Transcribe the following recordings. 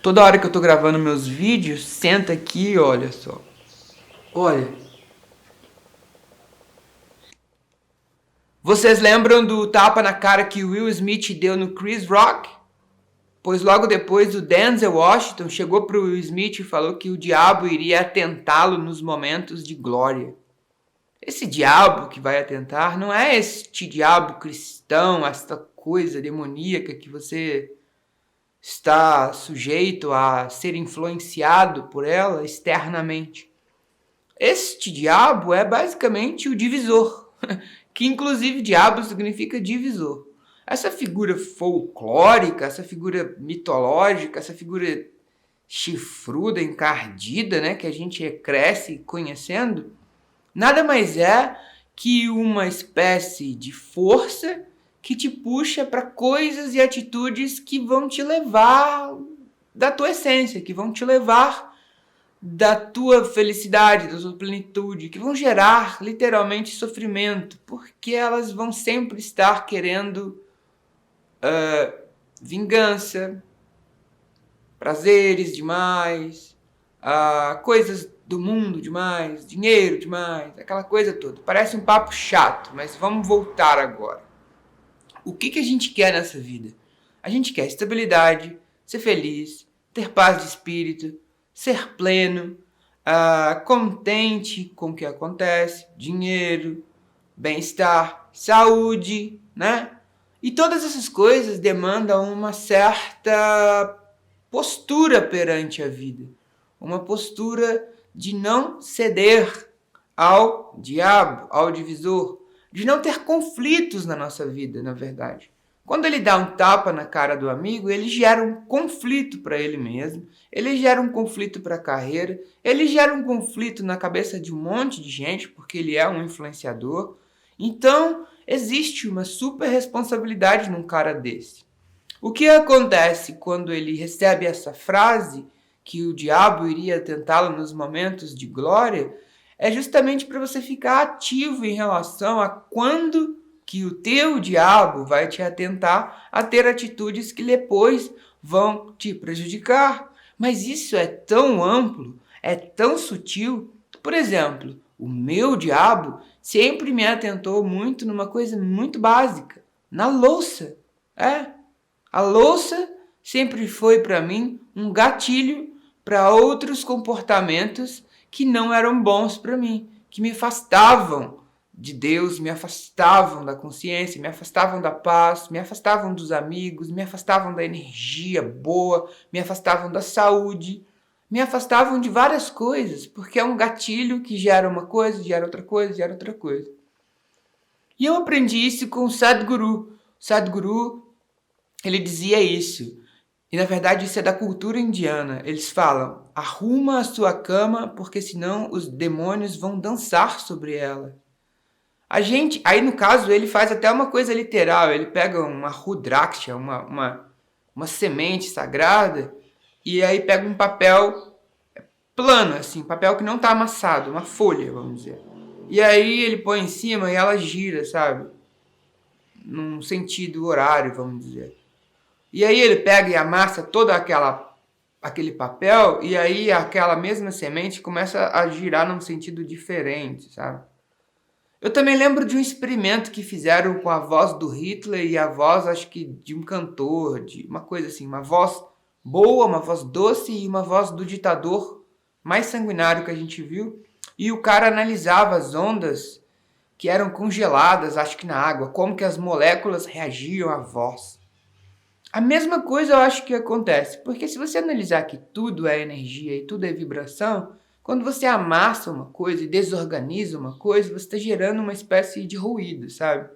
Toda hora que eu tô gravando meus vídeos, senta aqui e olha só. Olha. Vocês lembram do tapa na cara que o Will Smith deu no Chris Rock? Pois logo depois o Denzel Washington chegou pro Will Smith e falou que o diabo iria atentá-lo nos momentos de glória. Esse diabo que vai atentar não é este diabo cristão, esta coisa demoníaca que você está sujeito a ser influenciado por ela externamente. Este diabo é basicamente o divisor, que inclusive diabo significa divisor. Essa figura folclórica, essa figura mitológica, essa figura chifruda, encardida, né, que a gente cresce conhecendo, nada mais é que uma espécie de força que te puxa para coisas e atitudes que vão te levar da tua essência, que vão te levar da tua felicidade, da tua plenitude, que vão gerar literalmente sofrimento, porque elas vão sempre estar querendo vingança, prazeres demais, coisas do mundo demais, dinheiro demais, aquela coisa toda. Parece um papo chato, mas vamos voltar agora. O que a gente quer nessa vida? A gente quer estabilidade, ser feliz, ter paz de espírito, ser pleno, contente com o que acontece, dinheiro, bem-estar, saúde, né? E todas essas coisas demandam uma certa postura perante a vida. Uma postura de não ceder ao diabo, ao divisor, de não ter conflitos na nossa vida, na verdade. Quando ele dá um tapa na cara do amigo, ele gera um conflito para ele mesmo, ele gera um conflito para a carreira, ele gera um conflito na cabeça de um monte de gente, porque ele é um influenciador. Então, existe uma super responsabilidade num cara desse. O que acontece quando ele recebe essa frase, que o diabo iria tentá-lo nos momentos de glória, é justamente para você ficar ativo em relação a quando que o teu diabo vai te atentar a ter atitudes que depois vão te prejudicar. Mas isso é tão amplo, é tão sutil. Por exemplo, o meu diabo sempre me atentou muito numa coisa muito básica, na louça. A louça sempre foi para mim um gatilho para outros comportamentos que não eram bons para mim, que me afastavam de Deus, me afastavam da consciência, me afastavam da paz, me afastavam dos amigos, me afastavam da energia boa, me afastavam da saúde, me afastavam de várias coisas, porque é um gatilho que gera uma coisa, gera outra coisa, gera outra coisa. E eu aprendi isso com o Sadhguru. Sadhguru, ele dizia isso. E na verdade isso é da cultura indiana. Eles falam, arruma a sua cama, porque senão os demônios vão dançar sobre ela. Aí no caso ele faz até uma coisa literal, ele pega uma rudraksha, uma semente sagrada, e aí pega um papel plano, assim, papel que não está amassado, uma folha, vamos dizer. E aí ele põe em cima e ela gira, sabe? Num sentido horário, vamos dizer. E aí ele pega e amassa todo aquele papel, e aí aquela mesma semente começa a girar num sentido diferente, sabe? Eu também lembro de um experimento que fizeram com a voz do Hitler e a voz, acho que, de um cantor, de uma coisa assim, uma voz boa, uma voz doce e uma voz do ditador mais sanguinário que a gente viu. E o cara analisava as ondas que eram congeladas, acho que na água, como que as moléculas reagiam à voz. A mesma coisa eu acho que acontece, porque se você analisar que tudo é energia e tudo é vibração, quando você amassa uma coisa e desorganiza uma coisa, você está gerando uma espécie de ruído, sabe?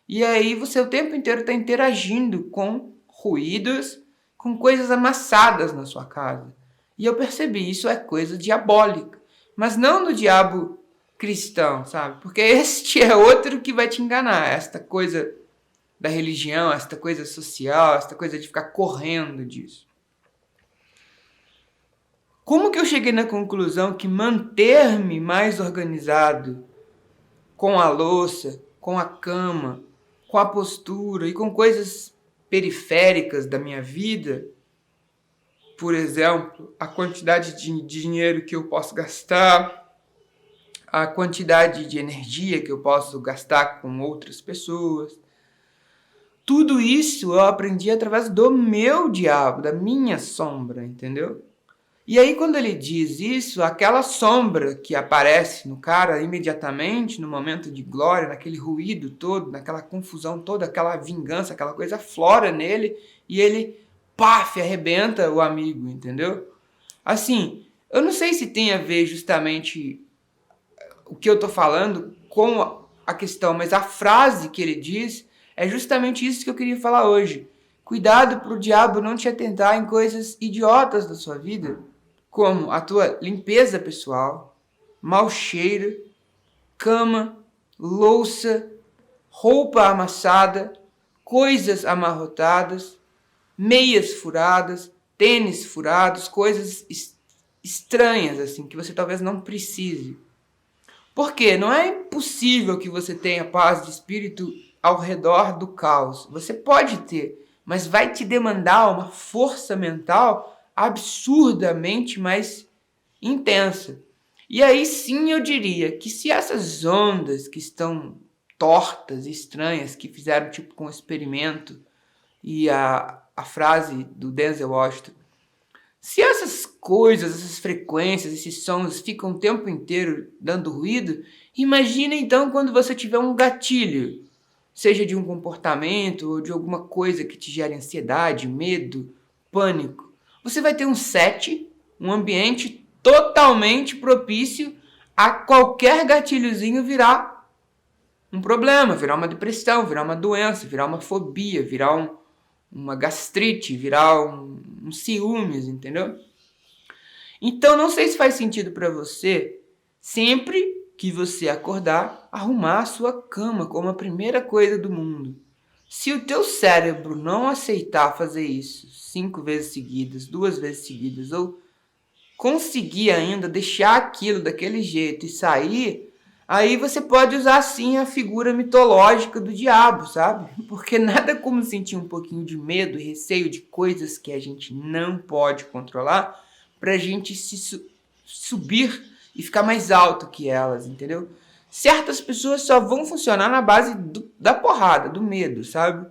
E aí você o tempo inteiro está interagindo com ruídos, com coisas amassadas na sua casa. E eu percebi, isso é coisa diabólica. Mas não do diabo cristão, sabe? Porque este é outro que vai te enganar, esta coisa da religião, esta coisa social, esta coisa de ficar correndo disso. Como que eu cheguei na conclusão que manter-me mais organizado com a louça, com a cama, com a postura e com coisas periféricas da minha vida Por exemplo, a quantidade de dinheiro que eu posso gastar, a quantidade de energia que eu posso gastar com outras pessoas. Tudo isso eu aprendi através do meu diabo, da minha sombra, entendeu? E aí quando ele diz isso, aquela sombra que aparece no cara imediatamente, no momento de glória, naquele ruído todo, naquela confusão toda, aquela vingança, aquela coisa flora nele e ele, paf, arrebenta o amigo, entendeu? Assim, eu não sei se tem a ver justamente o que eu tô falando com a questão, mas a frase que ele diz é justamente isso que eu queria falar hoje. Cuidado pro diabo não te atentar em coisas idiotas da sua vida, como a tua limpeza pessoal, mau cheiro, cama, louça, roupa amassada, coisas amarrotadas, meias furadas, tênis furados, coisas estranhas assim que você talvez não precise. Porque não é impossível que você tenha paz de espírito ao redor do caos. Você pode ter, mas vai te demandar uma força mental absurdamente mais intensa. E aí sim eu diria que se essas ondas que estão tortas, estranhas, que fizeram tipo com um experimento, e a frase do Denzel Washington, se essas coisas, essas frequências, esses sons ficam o tempo inteiro dando ruído, imagina então quando você tiver um gatilho, seja de um comportamento ou de alguma coisa que te gere ansiedade, medo, pânico. Você vai ter um set, um ambiente totalmente propício a qualquer gatilhozinho virar um problema, virar uma depressão, virar uma doença, virar uma fobia, virar uma gastrite, virar um ciúmes, entendeu? Então não sei se faz sentido para você, sempre que você acordar, arrumar a sua cama como a primeira coisa do mundo. Se o teu cérebro não aceitar fazer isso 5 vezes seguidas, 2 vezes seguidas, ou conseguir ainda deixar aquilo daquele jeito e sair, aí você pode usar sim a figura mitológica do diabo, sabe? Porque nada como sentir um pouquinho de medo e receio de coisas que a gente não pode controlar pra gente subir e ficar mais alto que elas, entendeu? Certas pessoas só vão funcionar na base da porrada, do medo, sabe?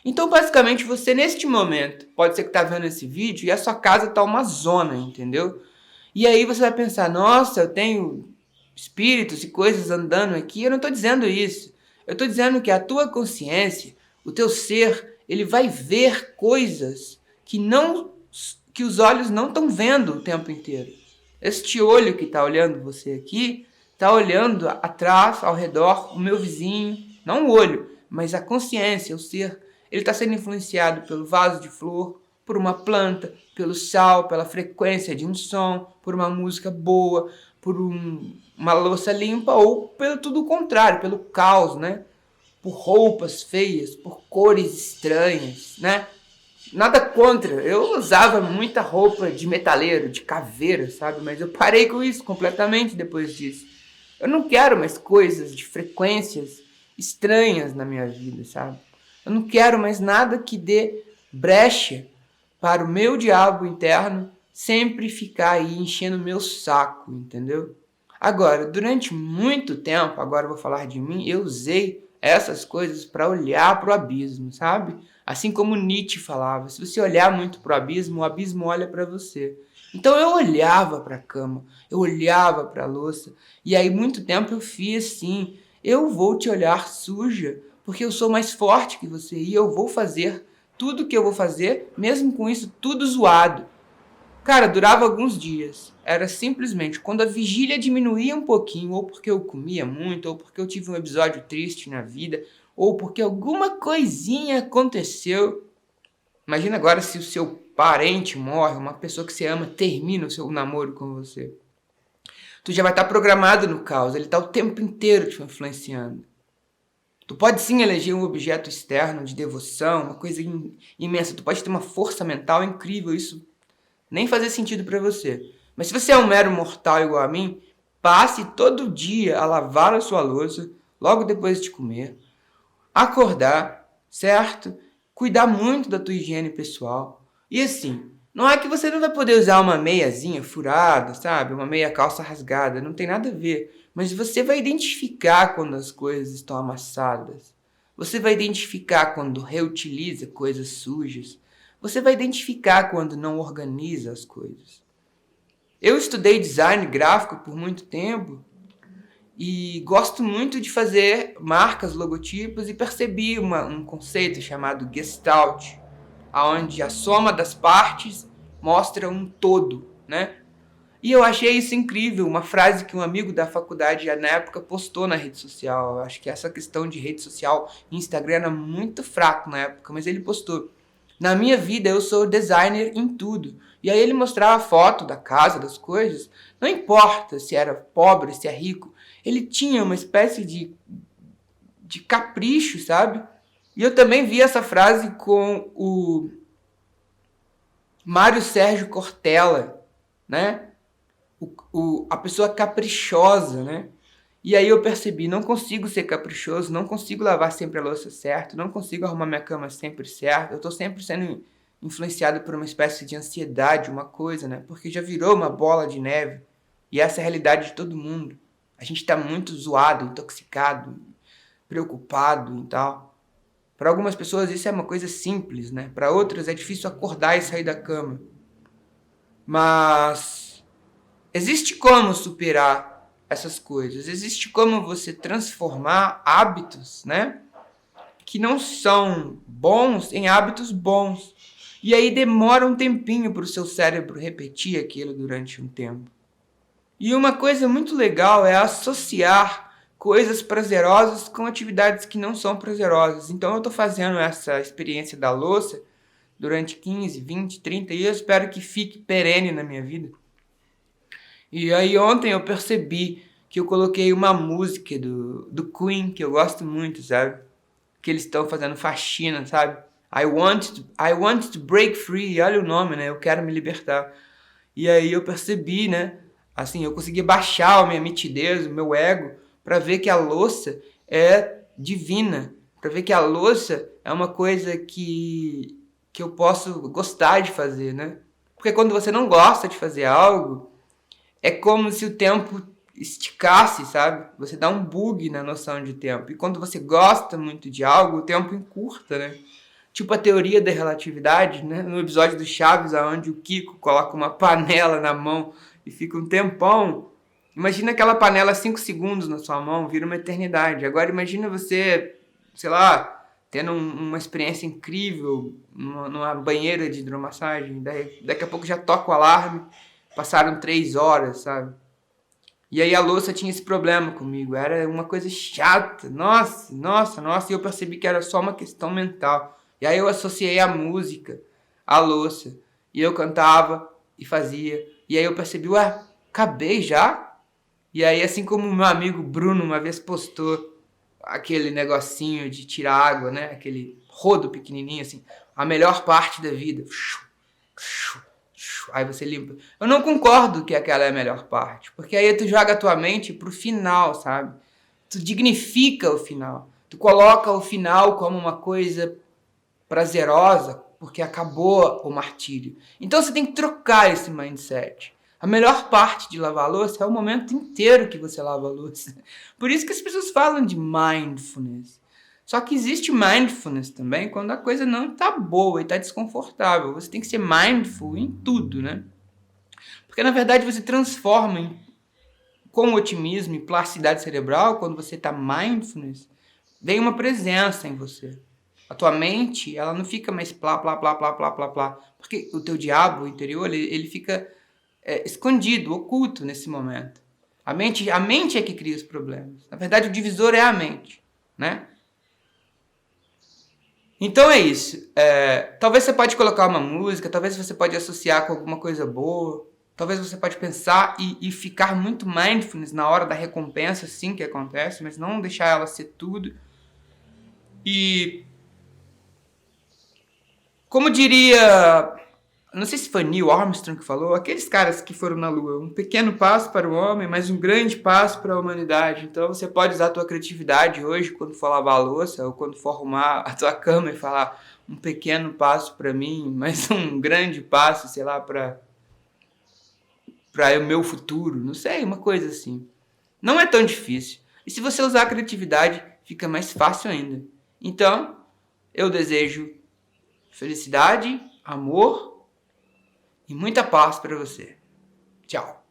Então, basicamente, você neste momento, pode ser que tá vendo esse vídeo e a sua casa tá uma zona, entendeu? E aí você vai pensar, nossa, eu tenho espíritos e coisas andando aqui. Eu não estou dizendo isso. Eu estou dizendo que a tua consciência, o teu ser, ele vai ver coisas que os olhos não estão vendo o tempo inteiro. Este olho que está olhando você aqui, está olhando atrás, ao redor, o meu vizinho, não o olho, mas a consciência, o ser. Ele está sendo influenciado pelo vaso de flor, por uma planta, pelo sal, pela frequência de um som, por uma música boa, por uma louça limpa ou pelo tudo o contrário, pelo caos, né? Por roupas feias, por cores estranhas, né? Nada contra, eu usava muita roupa de metaleiro, de caveira, sabe? Mas eu parei com isso completamente depois disso. Eu não quero mais coisas de frequências estranhas na minha vida, sabe? Eu não quero mais nada que dê brecha para o meu diabo interno sempre ficar aí enchendo o meu saco, entendeu? Agora, durante muito tempo, agora eu vou falar de mim, eu usei essas coisas para olhar para o abismo, sabe? Assim como Nietzsche falava, se você olhar muito para o abismo olha para você. Então eu olhava para a cama, eu olhava para a louça, e aí muito tempo eu fiz assim, eu vou te olhar suja, porque eu sou mais forte que você e eu vou fazer tudo que eu vou fazer, mesmo com isso tudo zoado. Cara, durava alguns dias. Era simplesmente quando a vigília diminuía um pouquinho, ou porque eu comia muito, ou porque eu tive um episódio triste na vida, ou porque alguma coisinha aconteceu. Imagina agora se o seu parente morre, uma pessoa que você ama termina o seu namoro com você. Tu já vai estar programado no caos, ele está o tempo inteiro te influenciando. Tu pode sim eleger um objeto externo de devoção, uma coisa imensa. Tu pode ter uma força mental incrível, isso nem fazer sentido para você. Mas se você é um mero mortal igual a mim, passe todo dia a lavar a sua louça, logo depois de comer, acordar, certo? Cuidar muito da tua higiene pessoal. E assim, Não é que você não vai poder usar uma meiazinha furada, sabe? Uma meia calça rasgada, não tem nada a ver. Mas você vai identificar quando as coisas estão amassadas. Você vai identificar quando reutiliza coisas sujas. Você vai identificar quando não organiza as coisas. Eu estudei design gráfico por muito tempo e gosto muito de fazer marcas, logotipos, e percebi um conceito chamado Gestalt, onde a soma das partes mostra um todo, né? E eu achei isso incrível, uma frase que um amigo da faculdade na época postou na rede social. Eu acho que essa questão de rede social, Instagram era muito fraco na época, mas ele postou: na minha vida eu sou designer em tudo. E aí ele mostrava a foto da casa, das coisas, não importa se era pobre, se é rico, ele tinha uma espécie de capricho, sabe? E eu também vi essa frase com o Mário Sérgio Cortella, né? A pessoa caprichosa, né? E aí eu percebi, não consigo ser caprichoso, não consigo lavar sempre a louça certo, não consigo arrumar minha cama sempre certo, eu tô sempre sendo influenciado por uma espécie de ansiedade, uma coisa, né? Porque já virou uma bola de neve. E essa é a realidade de todo mundo. A gente tá muito zoado, intoxicado, preocupado e tal. Para algumas pessoas isso é uma coisa simples, né? Para outras é difícil acordar e sair da cama. Mas existe como superar essas coisas. Existe como você transformar hábitos, né, que não são bons em hábitos bons. E aí demora um tempinho para o seu cérebro repetir aquilo durante um tempo. E uma coisa muito legal é associar coisas prazerosas com atividades que não são prazerosas. Então eu estou fazendo essa experiência da louça durante 15, 20, 30 e eu espero que fique perene na minha vida. E aí ontem eu percebi que eu coloquei uma música do Queen, que eu gosto muito, sabe? Que eles estão fazendo faxina, sabe? I want to break free, olha o nome, né? Eu quero me libertar. E aí eu percebi, né? Assim, eu consegui baixar a minha mitidez, o meu ego, para ver que a louça é divina, para ver que a louça é uma coisa que eu posso gostar de fazer, né? Porque quando você não gosta de fazer algo, é como se o tempo esticasse, sabe? Você dá um bug na noção de tempo. E quando você gosta muito de algo, o tempo encurta, né? Tipo a teoria da relatividade, né? No episódio do Chaves, onde o Kiko coloca uma panela na mão e fica um tempão. Imagina aquela panela 5 segundos na sua mão, vira uma eternidade. Agora imagina você, sei lá, tendo uma experiência incrível numa banheira de hidromassagem. Daqui a pouco já toca o alarme, passaram 3 horas, sabe? E aí a louça tinha esse problema comigo, era uma coisa chata, nossa, e eu percebi que era só uma questão mental. E aí eu associei a música à louça, e eu cantava e fazia, e aí eu percebi, ué, acabei já? E aí assim como o meu amigo Bruno uma vez postou aquele negocinho de tirar água, né, aquele rodo pequenininho assim, a melhor parte da vida, aí você limpa. Eu não concordo que aquela é a melhor parte, porque aí tu joga a tua mente pro final, sabe? Tu dignifica o final. Tu coloca o final como uma coisa prazerosa, porque acabou o martírio. Então você tem que trocar esse mindset. A melhor parte de lavar a louça é o momento inteiro que você lava a louça. Por isso que as pessoas falam de mindfulness. Só que existe mindfulness também quando a coisa não está boa e está desconfortável. Você tem que ser mindful em tudo, né? Porque na verdade você transforma com otimismo e plasticidade cerebral, quando você está mindfulness, vem uma presença em você. A tua mente, ela não fica mais plá, plá, plá, plá, plá, plá, plá. Porque o teu diabo interior, ele fica escondido, oculto nesse momento. A mente é que cria os problemas. Na verdade, o divisor é a mente, né? Então é isso. Talvez você pode colocar uma música, talvez você pode associar com alguma coisa boa, talvez você pode pensar e ficar muito mindfulness na hora da recompensa, sim, que acontece, mas não deixar ela ser tudo. E como diria não sei se foi Neil Armstrong que falou, aqueles caras que foram na Lua, um pequeno passo para o homem, mas um grande passo para a humanidade. Então você pode usar a tua criatividade hoje quando for lavar a louça ou quando for arrumar a tua cama e falar um pequeno passo para mim, mas um grande passo, sei lá, para o meu futuro, não sei, uma coisa assim. Não é tão difícil. E se você usar a criatividade, fica mais fácil ainda. Então, eu desejo felicidade, amor e muita paz para você. Tchau.